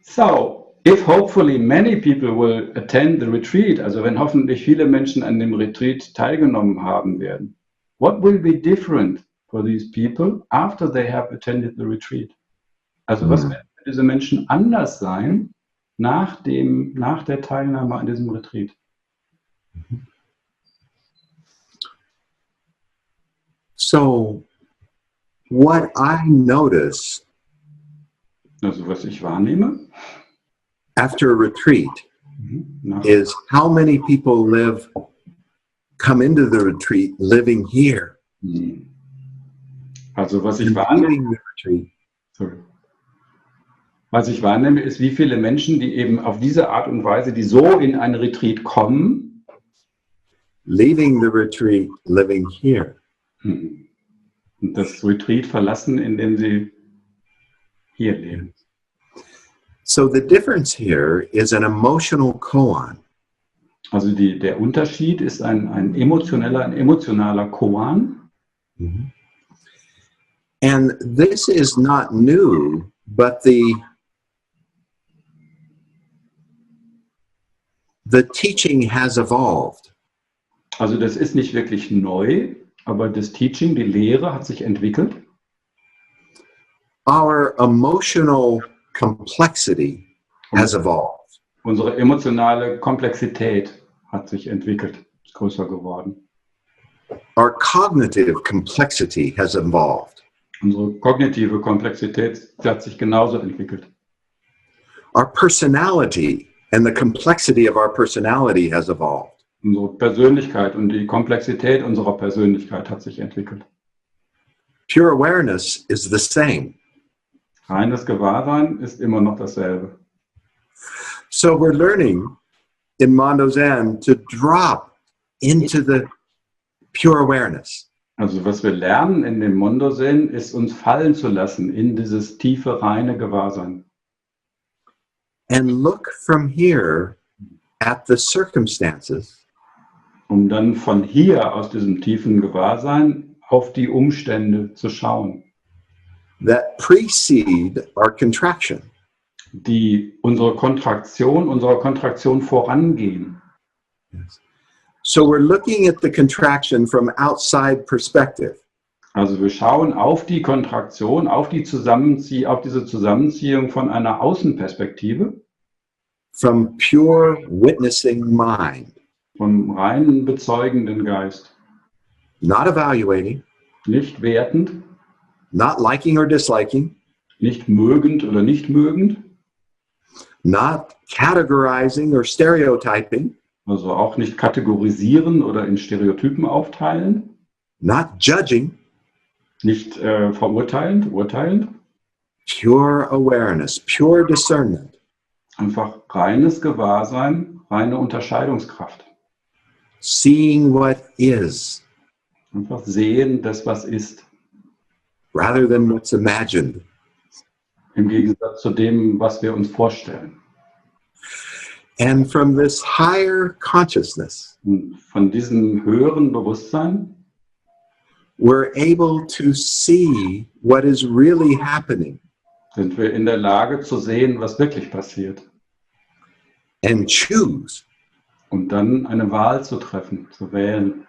So, if hopefully many people will attend the retreat, also wenn hoffentlich viele Menschen an dem Retreat teilgenommen haben werden, what will be different for these people after they have attended the retreat? Also was werden für diese Menschen anders sein nach der Teilnahme an diesem Retreat? So, what I notice Also was ich wahrnehme after a retreat is how many people come into the retreat living here. Also was ich And wahrnehme, leaving the retreat. sorry. Was ich wahrnehme, ist, wie viele Menschen, die eben auf diese Art und Weise, die so in ein Retreat kommen, Leaving the retreat, living here. und das Retreat verlassen, indem sie hier leben. So the difference here is an emotional koan. Also der Unterschied ist ein emotionaler Koan. And this is not new, but the teaching has evolved. Also das ist nicht wirklich neu, aber das Teaching, die Lehre hat sich entwickelt. Our emotional complexity has evolved. Unsere emotionale Komplexität hat sich entwickelt, ist größer geworden. Our cognitive complexity has evolved. Unsere kognitive Komplexität hat sich genauso entwickelt. Our personality and the complexity of our personality has evolved. Unsere Persönlichkeit und die Komplexität unserer Persönlichkeit hat sich entwickelt. Pure awareness is the same. Reines Gewahrsein ist immer noch dasselbe. So we're learning in Mondo Zen to drop into the pure awareness. Also was wir lernen in dem Mondo Zen, ist uns fallen zu lassen in dieses tiefe, reine Gewahrsein. And look from here at the circumstances Um dann von hier aus diesem tiefen Gewahrsein auf die Umstände zu schauen, that precede our contraction. die unserer Kontraktion vorangehen. Yes. So we're looking at the contraction from outside perspective. Also wir schauen auf die Kontraktion, auf diese Zusammenziehung von einer Außenperspektive, From pure witnessing mind, vom reinen bezeugenden Geist. not evaluating, Nicht wertend, not liking or disliking, nicht mögend oder nicht mögend, not categorizing or stereotyping, also auch nicht kategorisieren oder in Stereotypen aufteilen, not judging, nicht verurteilend, urteilend, pure awareness, pure discernment. einfach reines Gewahrsein, reine Unterscheidungskraft. Seeing what is Einfach sehen, das was ist, rather than what's imagined. im Gegensatz zu dem, was wir uns vorstellen. And from this higher consciousness, Und von diesem höheren Bewusstsein we're able to see what is really happening sind wir in der Lage zu sehen, was wirklich passiert. and choose Und dann eine Wahl zu treffen, zu wählen,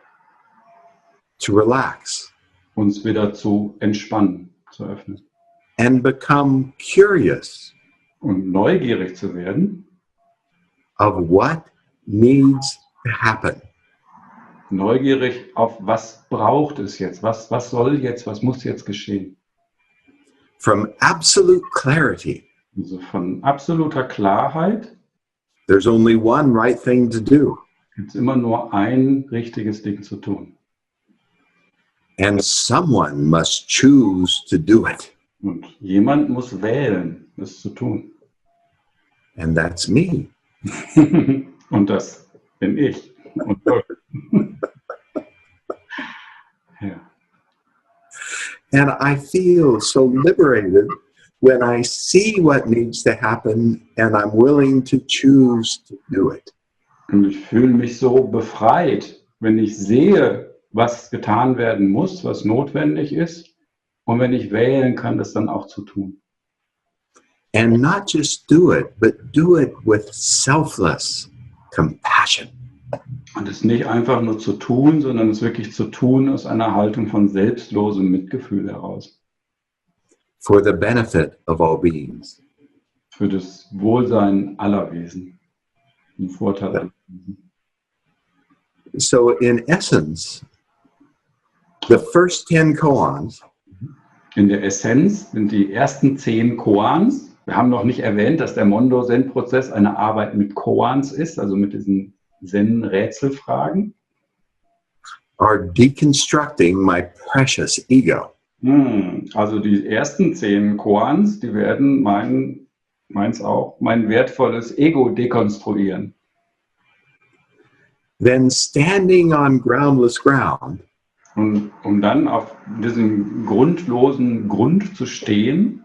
to relax uns wieder zu entspannen, zu öffnen. and become curious Und neugierig zu werden, of what needs to happen. neugierig auf was braucht es jetzt, was soll jetzt, was muss jetzt geschehen. From absolute clarity, Also von absoluter Klarheit there's only one right thing to do, gibt es immer nur ein richtiges Ding zu tun. and someone must choose to do it, Und jemand muss wählen, es zu tun. and that's me. Und das bin ich. Und ja. And I feel so liberated when I see what needs to happen and I'm willing to choose to do it. Und ich fühle mich so befreit, wenn ich sehe, was getan werden muss, was notwendig ist, und wenn ich wählen kann, das dann auch zu tun. And not just do it, but do it with selfless compassion. Und es nicht einfach nur zu tun, sondern es wirklich zu tun aus einer Haltung von selbstlosem Mitgefühl heraus. For the benefit of all beings. Für das Wohlsein aller Wesen. Den Vorteil aller Wesen. So in essence, the first 10 koans In der Essenz sind die ersten 10 Koans. Wir haben noch nicht erwähnt, dass der Mondo-Zen-Prozess eine Arbeit mit Koans ist, also mit diesen Zen-Rätselfragen. are deconstructing my precious ego. Also die ersten 10 Koans, die werden meins auch, mein wertvolles Ego dekonstruieren. Then standing on groundless ground, Und um dann auf diesem grundlosen Grund zu stehen,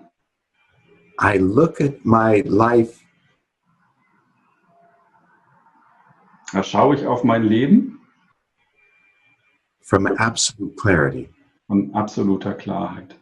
I look at my life da schaue ich auf mein Leben from absolute clarity. von absoluter Klarheit.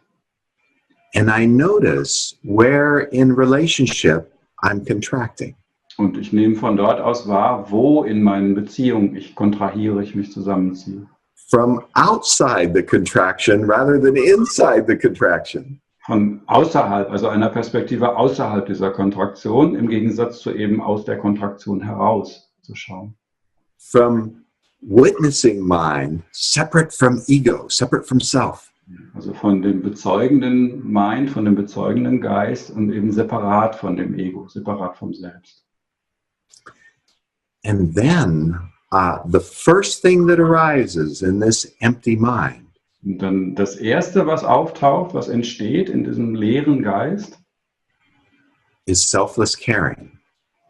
And I notice where in relationship I'm contracting. Und ich nehme von dort aus wahr, wo in meinen Beziehungen ich kontrahiere, ich mich zusammenziehe. From outside the contraction rather than inside the contraction. Von außerhalb, also einer Perspektive außerhalb dieser Kontraktion, im Gegensatz zu eben aus der Kontraktion heraus zu schauen. From witnessing mind separate from ego, separate from self. Also von dem bezeugenden Mind, von dem bezeugenden Geist und eben separat von dem Ego, separat vom Selbst. And then the first thing that arises in this empty mind Und dann das Erste, was auftaucht, was entsteht in diesem leeren Geist, is selfless caring.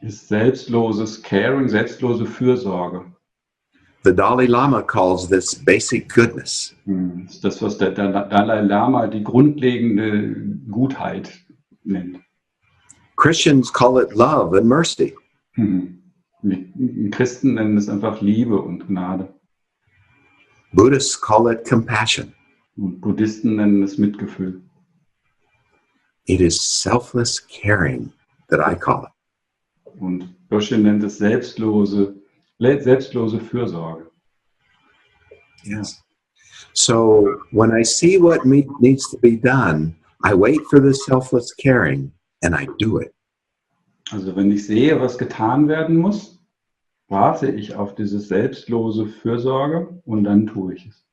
ist selbstloses Caring, selbstlose Fürsorge. The Dalai Lama calls this basic goodness. Das ist das, was der Dalai Lama die grundlegende Gutheit nennt. Christians call it love and mercy. Die Christen nennen es einfach Liebe und Gnade. Buddhists call it compassion. Und Buddhisten nennen es Mitgefühl. It is selfless caring that I call it. Und Doshin nennt es selbstlose Fürsorge. Yes. So when I see what needs to be done, I wait for the selfless caring and I do it. Also wenn ich sehe, was getan werden muss, warte ich auf diese selbstlose Fürsorge und dann tue ich es.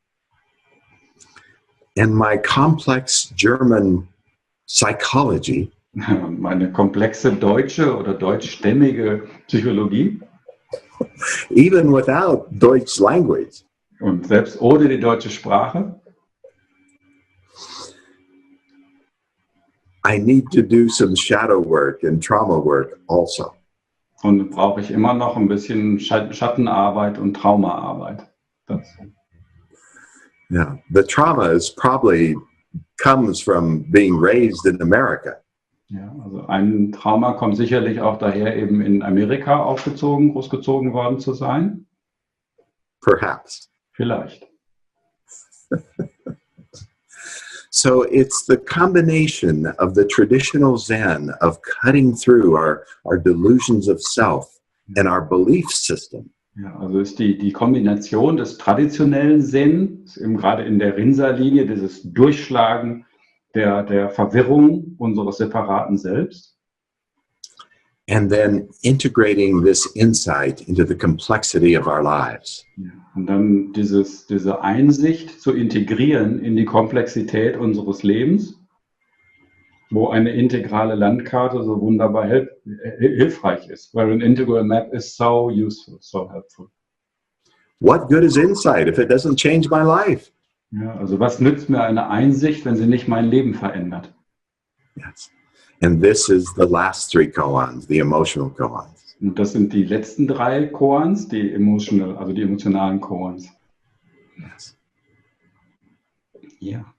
And my complex German psychology Meine komplexe deutsche oder deutschstämmige Psychologie even without Deutsch language, und selbst ohne die deutsche Sprache, I need to do some shadow work and trauma work also. und brauche ich immer noch ein bisschen Schattenarbeit und Traumaarbeit dazu. Yeah, the trauma is probably comes from being raised in America. Ja, also ein Trauma kommt sicherlich auch daher, eben in Amerika großgezogen worden zu sein. Perhaps. Vielleicht. So it's the combination of the traditional Zen of cutting through our delusions of self and our belief system. Ja, also ist die Kombination des traditionellen Zen, eben gerade in der Rinsa-Linie, dieses Durchschlagen der Verwirrung unseres separaten Selbst. And then integrating this insight into the complexity of our lives. Ja, und dann diese Einsicht zu integrieren in die Komplexität unseres Lebens, wo eine integrale Landkarte so wunderbar hilfreich ist. Where an integral map is so useful, so helpful. What good is insight if it doesn't change my life? Ja, also was nützt mir eine Einsicht, wenn sie nicht mein Leben verändert? Yes. And this is the last 3 koans, the emotional koans. Und das sind die letzten 3 Koans, die emotionalen Koans. Yes. Ja.